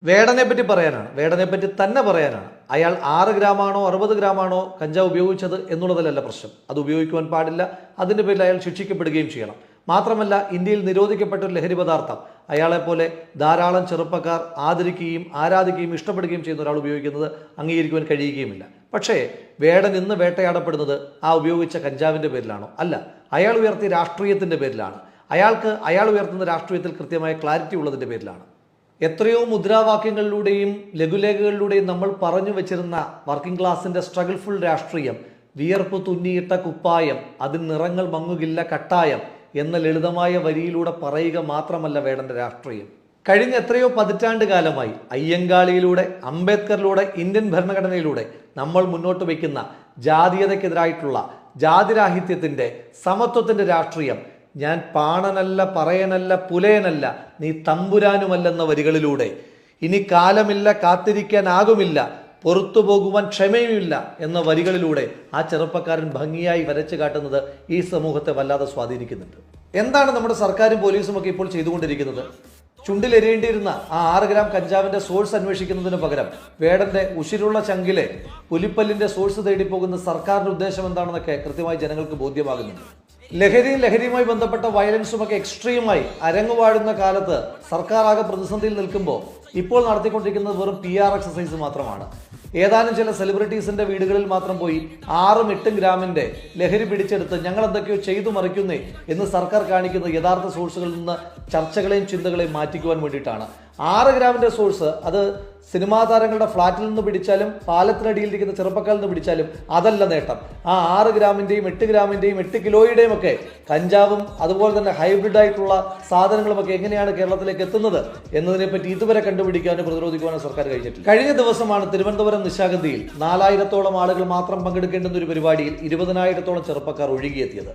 വേടനെ പറ്റി പറയാനാണ്, വേടനെ പറ്റി തന്നെ പറയാനാണ്. അയാൾ 6 ഗ്രാമാണോ 60 ഗ്രാമാണോ കഞ്ചാവ് ഉപയോഗിച്ചത് എന്നുള്ളതിലല്ല പ്രശ്നം. അത് ഉപയോഗിക്കുവാൻ പാടില്ല. അതിൻ്റെ പേരിൽ അയാൾ ശിക്ഷിക്കപ്പെടുകയും ചെയ്യണം. മാത്രമല്ല, ഇന്ത്യയിൽ നിരോധിക്കപ്പെട്ട ഒരു ലഹരി പദാർത്ഥം അയാളെപ്പോലെ ധാരാളം ചെറുപ്പക്കാർ ആദരിക്കുകയും ആരാധിക്കുകയും ഇഷ്ടപ്പെടുകയും ചെയ്യുന്ന ഒരാൾ ഉപയോഗിക്കുന്നത് അംഗീകരിക്കുവാൻ കഴിയുകയുമില്ല. പക്ഷേ വേടൻ ഇന്ന് വേട്ടയാടപ്പെടുന്നത് ആ ഉപയോഗിച്ച കഞ്ചാവിൻ്റെ പേരിലാണോ? അല്ല, അയാൾ ഉയർത്തിയ രാഷ്ട്രീയത്തിൻ്റെ പേരിലാണ്. അയാൾ ഉയർത്തുന്ന രാഷ്ട്രീയത്തിൽ കൃത്യമായ ക്ലാരിറ്റി ഉള്ളതിൻ്റെ പേരിലാണ്. എത്രയോ മുദ്രാവാക്യങ്ങളിലൂടെയും ലഘുലേഖകളിലൂടെയും നമ്മൾ പറഞ്ഞു വെച്ചിരുന്ന വർക്കിംഗ് ക്ലാസിന്റെ സ്ട്രഗിൾഫുൾ രാഷ്ട്രീയം, വിയർപ്പ് തുന്നിയിട്ട കുപ്പായം, അതിന് നിറങ്ങൾ മങ്ങുകില്ല കട്ടായം എന്ന ലളിതമായ വരിയിലൂടെ പറയുക മാത്രമല്ല വേടന്റെ രാഷ്ട്രീയം. കഴിഞ്ഞ എത്രയോ പതിറ്റാണ്ട് കാലമായി അയ്യങ്കാളിയിലൂടെ, അംബേദ്കറിലൂടെ, ഇന്ത്യൻ ഭരണഘടനയിലൂടെ നമ്മൾ മുന്നോട്ട് വയ്ക്കുന്ന ജാതീയതയ്ക്കെതിരായിട്ടുള്ള ജാതിരാഹിത്യത്തിന്റെ, സമത്വത്തിന്റെ രാഷ്ട്രീയം, ഞാൻ പാണനല്ല, പറയനല്ല, പുലയനല്ല, നീ തമ്പുരാനുമല്ലെന്ന വരികളിലൂടെ, ഇനി കാലമില്ല, കാത്തിരിക്കാനാകുമില്ല, പുറത്തു പോകുവാൻ ക്ഷമയുമില്ല എന്ന വരികളിലൂടെ ആ ചെറുപ്പക്കാരൻ ഭംഗിയായി വരച്ചു കാട്ടുന്നത് ഈ സമൂഹത്തെ വല്ലാതെ സ്വാധീനിക്കുന്നുണ്ട്. എന്താണ് നമ്മുടെ സർക്കാരും പോലീസും ഒക്കെ ഇപ്പോൾ ചെയ്തുകൊണ്ടിരിക്കുന്നത്? ചുണ്ടിലെരിയേണ്ടിയിരുന്ന ആ 6 ഗ്രാം കഞ്ചാവിന്റെ സോഴ്സ് അന്വേഷിക്കുന്നതിന് പകരം വേടന്റെ ഉശിരുള്ള ചങ്കിലെ പുലിപ്പല്ലിന്റെ സോഴ്സ് തേടി പോകുന്ന സർക്കാരിന്റെ ഉദ്ദേശം എന്താണെന്നൊക്കെ കൃത്യമായി ജനങ്ങൾക്ക് ബോധ്യമാകുന്നുണ്ട്. ലഹരിയുമായി ബന്ധപ്പെട്ട വയലൻസും ഒക്കെ എക്സ്ട്രീമായി അരങ്ങുവാടുന്ന കാലത്ത് സർക്കാർ ആകെ പ്രതിസന്ധിയിൽ നിൽക്കുമ്പോൾ ഇപ്പോൾ നടത്തിക്കൊണ്ടിരിക്കുന്നത് വെറും PR എക്സസൈസ് മാത്രമാണ്. ഏതാനും ചില സെലിബ്രിറ്റീസിന്റെ വീടുകളിൽ മാത്രം പോയി 6ഉം 8ഉം ഗ്രാമിന്റെ ലഹരി പിടിച്ചെടുത്ത് ഞങ്ങൾ എന്തൊക്കെയോ ചെയ്തു മറിക്കുന്നേ എന്ന് സർക്കാർ കാണിക്കുന്ന യഥാർത്ഥ സോഴ്സുകളിൽ നിന്ന് ചർച്ചകളെയും ചിന്തകളെയും മാറ്റിക്കുവാൻ വേണ്ടിയിട്ടാണ്. 6 ഗ്രാമിന്റെ സോഴ്സ് അത് സിനിമാ താരങ്ങളുടെ ഫ്ളാറ്റിൽ നിന്ന് പിടിച്ചാലും പാലത്തിനടിയിലിരിക്കുന്ന ചെറുപ്പക്കാരിൽ നിന്ന് പിടിച്ചാലും അതല്ല നേട്ടം. ആ 6 ഗ്രാമിന്റെയും 8 ഗ്രാമിന്റെയും 8 കിലോയുടെയും ഒക്കെ കഞ്ചാവും അതുപോലെ തന്നെ ഹൈബ്രിഡ് ആയിട്ടുള്ള സാധനങ്ങളും ഒക്കെ എങ്ങനെയാണ് കേരളത്തിലേക്ക് എത്തുന്നത് എന്നതിനെപ്പറ്റി ഇതുവരെ കണ്ടുപിടിക്കാനോ പ്രതിരോധിക്കുവാനോ സർക്കാർ കഴിഞ്ഞിട്ടില്ല. കഴിഞ്ഞ ദിവസമാണ് തിരുവനന്തപുരം നിശാഗന്ധിയിൽ 4000-ഓളം ആളുകൾ മാത്രം പങ്കെടുക്കേണ്ടുന്ന ഒരു പരിപാടിയിൽ 20,000-ഓളം ചെറുപ്പക്കാർ ഒഴുകിയെത്തിയത്.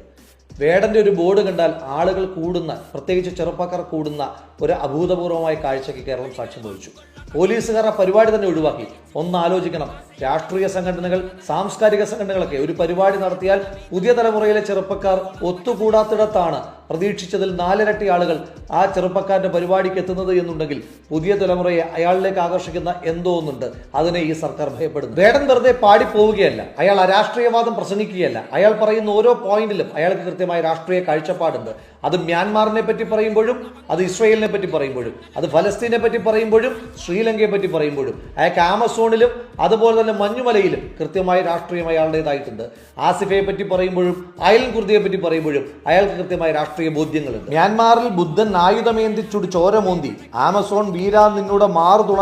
വേടന്റെ ഒരു ബോർഡ് കണ്ടാൽ ആളുകൾ കൂടുന്ന, പ്രത്യേകിച്ച് ചെറുപ്പക്കാർ കൂടുന്ന ഒരു അഭൂതപൂർവമായ കാഴ്ചയ്ക്ക് കേരളം സാക്ഷ്യം വഹിച്ചു. പോലീസുകാർ ആ പരിപാടി തന്നെ ഒഴിവാക്കി. ഒന്ന് ആലോചിക്കണം, രാഷ്ട്രീയ സംഘടനകൾ, സാംസ്കാരിക സംഘടനകളൊക്കെ ഒരു പരിപാടി നടത്തിയാൽ പുതിയ തലമുറയിലെ ചെറുപ്പക്കാർ ഒത്തുകൂടാത്തിടത്താണ് പ്രതീക്ഷിച്ചതിൽ 4 ഇരട്ടി ആളുകൾ ആ ചെറുപ്പക്കാരന്റെ പരിപാടിക്ക് എത്തുന്നത് എന്നുണ്ടെങ്കിൽ പുതിയ തലമുറയെ അയാളിലേക്ക് ആകർഷിക്കുന്ന എന്തോ ഒന്നുണ്ട്. അതിനെ ഈ സർക്കാർ ഭയപ്പെടുന്നു. വേടൻ വെറുതെ പാടിപ്പോവുകയല്ല, അയാൾ അരാഷ്ട്രീയവാദം പ്രസംഗിക്കുകയല്ല. അയാൾ പറയുന്ന ഓരോ പോയിന്റിലും അയാൾക്ക് കൃത്യമായ രാഷ്ട്രീയ കാഴ്ചപ്പാടുണ്ട്. അത് മ്യാൻമാറിനെ പറ്റി പറയുമ്പോഴും, അത് ഇസ്രയേലിനെ പറ്റി പറയുമ്പോഴും, അത് ഫലസ്തീനെ പറ്റി പറയുമ്പോഴും, ശ്രീലങ്കയെ പറ്റി പറയുമ്പോഴും, അയാൾക്ക് ആമസോണിലും അതുപോലെ തന്നെ മഞ്ഞുമലയിലും കൃത്യമായ രാഷ്ട്രീയം അയാളുടേതായിട്ടുണ്ട്. ആസിഫയെ പറ്റി പറയുമ്പോഴും അയൽ കുർദിയെ പറ്റി പറയുമ്പോഴും അയാൾക്ക് കൃത്യമായ രാഷ്ട്രീയ ബോധ്യങ്ങളുണ്ട്. മ്യാൻമാറിൽ ബുദ്ധൻ ആയുധമേന്തിച്ചുടി ചോരമോന്തി, ആമസോൺ വീരാ നിന്നൂടെ മാറുതുള